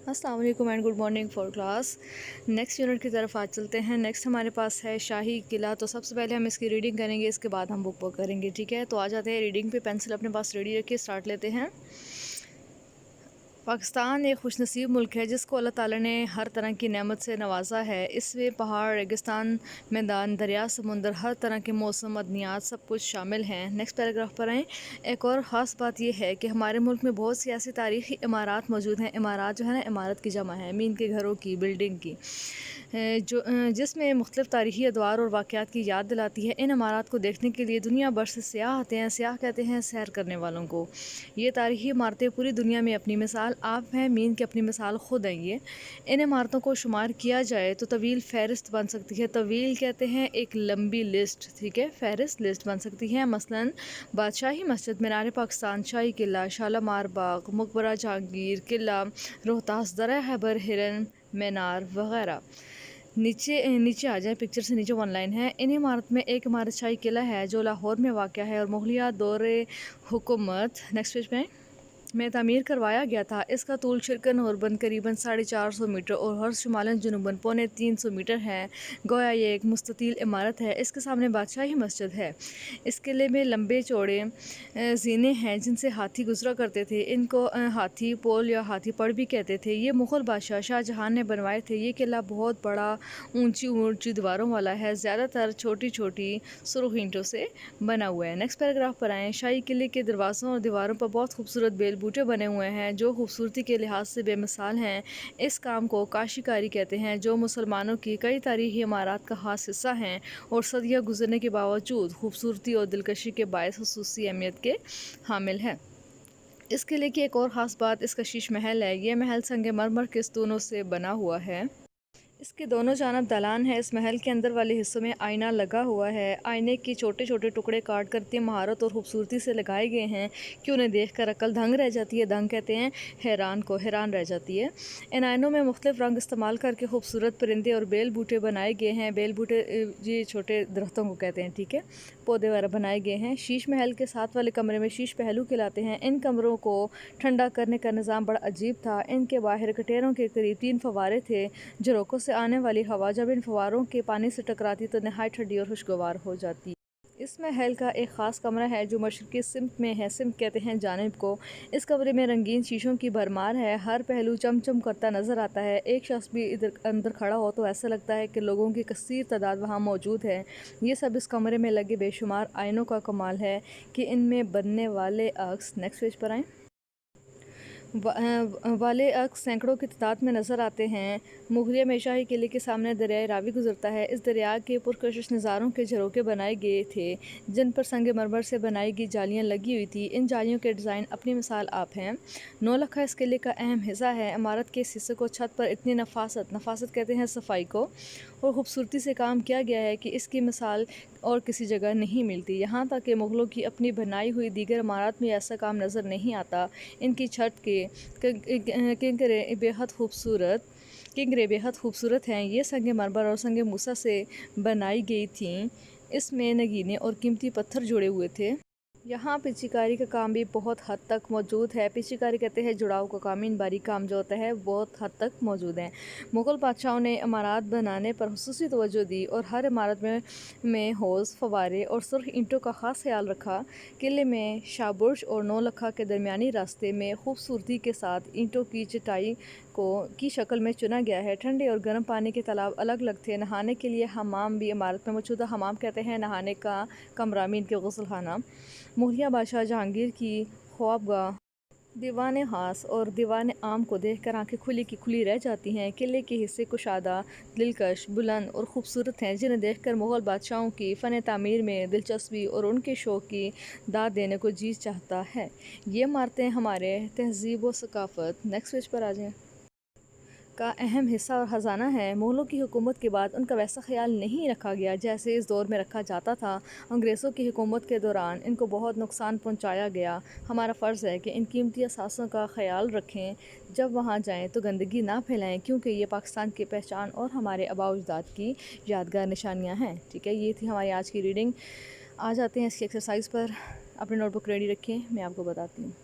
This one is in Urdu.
السلام علیکم and good morning for class. Next unit کی طرف آج چلتے ہیں. نیکسٹ ہمارے پاس ہے شاہی قلعہ. تو سب سے پہلے ہم اس کی ریڈنگ کریں گے, اس کے بعد ہم بک کریں گے. ٹھیک ہے, تو آ جاتے ہیں ریڈنگ پہ. پینسل اپنے پاس ریڈی رکھیے, اسٹارٹ لیتے ہیں. پاکستان ایک خوش نصیب ملک ہے جس کو اللہ تعالیٰ نے ہر طرح کی نعمت سے نوازا ہے. اس میں پہاڑ, ریگستان, میدان, دریا, سمندر, ہر طرح کے موسم, معدنیات سب کچھ شامل ہیں. نیکسٹ پیراگراف پر آئیں. ایک اور خاص بات یہ ہے کہ ہمارے ملک میں بہت سی ایسی تاریخی عمارات موجود ہیں. عمارات جو ہے نا, عمارت کی جمع ہے, مین کے گھروں کی, بلڈنگ کی, جس میں مختلف تاریخی ادوار اور واقعات کی یاد دلاتی ہے. ان عمارات کو دیکھنے کے لیے دنیا بھر سے سیاح آتے ہیں. سیاح کہتے ہیں سیر کرنے والوں کو. یہ تاریخی عمارتیں پوری دنیا میں اپنی مثال آپ ہیں, مین کی اپنی مثال خود ہیں. یہ ان عمارتوں کو شمار کیا جائے تو طویل فہرست بن سکتی ہے. طویل کہتے ہیں ایک لمبی لسٹ, ٹھیک ہے, فہرست لسٹ بن سکتی ہے. مثلاً بادشاہی مسجد, مینار پاکستان, شاہی قلعہ, شالامار باغ, مقبرہ جہانگیر, قلعہ روہتاس, درہ خیبر, ہرن مینار وغیرہ. نیچے آ جائیں, پکچر سے نیچے ون لائن ہے. ان عمارت میں ایک عمارت شاہی قلعہ ہے جو لاہور میں واقع ہے اور مغلیہ دور حکومت نیکسٹ پیج میں تعمیر کروایا گیا تھا. اس کا طول شرقاً غرباً قریباً 450 میٹر اور عرض شمالاً جنوباً 350 میٹر ہے. گویا یہ ایک مستطیل عمارت ہے. اس کے سامنے بادشاہی مسجد ہے. اس قلعے میں لمبے چوڑے زینے ہیں جن سے ہاتھی گزرا کرتے تھے. ان کو ہاتھی پول یا ہاتھی پڑ بھی کہتے تھے. یہ مغل بادشاہ شاہ جہان نے بنوائے تھے. یہ قلعہ بہت بڑا, اونچی دیواروں والا ہے. زیادہ تر چھوٹی چھوٹی سرخ اینٹوں سے بنا ہوا ہے. نیکسٹ پیراگراف پر آئیں. شاہی قلعے کے دروازوں اور دیواروں پر بہت خوبصورت بیل بوٹے بنے ہوئے ہیں جو خوبصورتی کے لحاظ سے بے مثال ہیں. اس کام کو کاشی کاری کہتے ہیں جو مسلمانوں کی کئی تاریخی عمارات کا خاص حصہ ہیں اور صدیاں گزرنے کے باوجود خوبصورتی اور دلکشی کے باعث خصوصی اہمیت کے حامل ہے. اس قلعے کی ایک اور خاص بات اس کا شیش محل ہے. یہ محل سنگ مرمر کے ستونوں سے بنا ہوا ہے. اس کے دونوں جانب دالان ہے. اس محل کے اندر والے حصوں میں آئینہ لگا ہوا ہے. آئینے کے چھوٹے چھوٹے ٹکڑے کاٹ کر اتنی مہارت اور خوبصورتی سے لگائے گئے ہیں کہ انہیں دیکھ کر عقل دنگ رہ جاتی ہے. دنگ کہتے ہیں حیران کو, حیران رہ جاتی ہے. ان آئینوں میں مختلف رنگ استعمال کر کے خوبصورت پرندے اور بیل بوٹے بنائے گئے ہیں. بیل بوٹے یہ چھوٹے درختوں کو کہتے ہیں, ٹھیک ہے, پودے وغیرہ بنائے گئے ہیں. شیش محل کے ساتھ والے کمرے میں شیش پہلو کہلاتے ہیں. ان کمروں کو ٹھنڈا کرنے کا نظام بڑا عجیب تھا. ان کے باہر کٹیروں کے قریب 3 فوارے تھے. جھروکوں سے آنے والی ہوا جب ان فواروں کے پانی سے ٹکراتی تو نہایت ٹھنڈی اور خوشگوار ہو جاتی. اس محل کا ایک خاص کمرہ ہے جو مشرقی سمت میں ہے. سمت کہتے ہیں جانب کو. اس کمرے میں رنگین شیشوں کی بھرمار ہے. ہر پہلو چم چم کرتا نظر آتا ہے. ایک شخص بھی اندر کھڑا ہو تو ایسا لگتا ہے کہ لوگوں کی کثیر تعداد وہاں موجود ہے. یہ سب اس کمرے میں لگے بے شمار آئینوں کا کمال ہے کہ ان میں بننے والے عکس نیکسٹ پیج پر آئیں. والے عکس سینکڑوں کی تعداد میں نظر آتے ہیں. مغلیہ میں شاہی قلعے کے سامنے دریائے راوی گزرتا ہے. اس دریا کے پرکشش نظاروں کے جھروکے بنائے گئے تھے جن پر سنگ مرمر سے بنائی گئی جالیاں لگی ہوئی تھیں. ان جالیوں کے ڈیزائن اپنی مثال آپ ہیں. 9 لکھا اس قلعے کا اہم حصہ ہے. عمارت کے اس حصے کو چھت پر اتنی نفاست کہتے ہیں صفائی کو, اور خوبصورتی سے کام کیا گیا ہے کہ اس کی مثال اور کسی جگہ نہیں ملتی. یہاں تک کہ مغلوں کی اپنی بنائی ہوئی دیگر عمارات میں ایسا کام نظر نہیں آتا. ان کی چھت کے کنکریں بےحد خوبصورت ہیں. یہ سنگ مرمر اور سنگ موسیٰ سے بنائی گئی تھیں. اس میں نگینے اور قیمتی پتھر جڑے ہوئے تھے. یہاں پیچی کاری کا کام بھی بہت حد تک موجود ہے. پیچی کاری کہتے ہیں جڑاؤ کا کام. ان باریک کام جو ہوتا ہے بہت حد تک موجود ہیں. مغل بادشاہوں نے عمارات بنانے پر خصوصی توجہ دی اور ہر عمارت میں حوض, فوارے اور سرخ اینٹوں کا خاص خیال رکھا. قلعے میں شاہ برج اور 9 لکھا کے درمیانی راستے میں خوبصورتی کے ساتھ اینٹوں کی چٹائی کی شکل میں چنا گیا ہے. ٹھنڈے اور گرم پانی کے تالاب الگ الگ تھے. نہانے کے لیے حمام بھی عمارت میں موجود ہے. حمام کہتے ہیں نہانے کا کمرہ, مین کے غسل خانہ. مغلیہ بادشاہ جہانگیر کی خوابگاہ, دیوان خاص اور دیوان عام کو دیکھ کر آنکھیں کھلی کی کھلی رہ جاتی ہیں. قلعے کے حصے کشادہ, دلکش, بلند اور خوبصورت ہیں جنہیں دیکھ کر مغل بادشاہوں کی فن تعمیر میں دلچسپی اور ان کے شوق کی داد دینے کو جی چاہتا ہے. یہ عمارتیں ہمارے تہذیب و ثقافت نیکسٹ پیج پر آ جائیں کا اہم حصہ اور خزانہ ہے. مغلوں کی حکومت کے بعد ان کا ویسا خیال نہیں رکھا گیا جیسے اس دور میں رکھا جاتا تھا. انگریزوں کی حکومت کے دوران ان کو بہت نقصان پہنچایا گیا. ہمارا فرض ہے کہ ان قیمتی اثاثوں کا خیال رکھیں. جب وہاں جائیں تو گندگی نہ پھیلائیں کیونکہ یہ پاکستان کی پہچان اور ہمارے آباء و اجداد کی یادگار نشانیاں ہیں. ٹھیک ہے, یہ تھی ہماری آج کی ریڈنگ. آ جاتے ہیں اس کی ایکسرسائز پر. اپنی نوٹ بک ریڈی رکھیں, میں آپ کو بتاتی ہوں.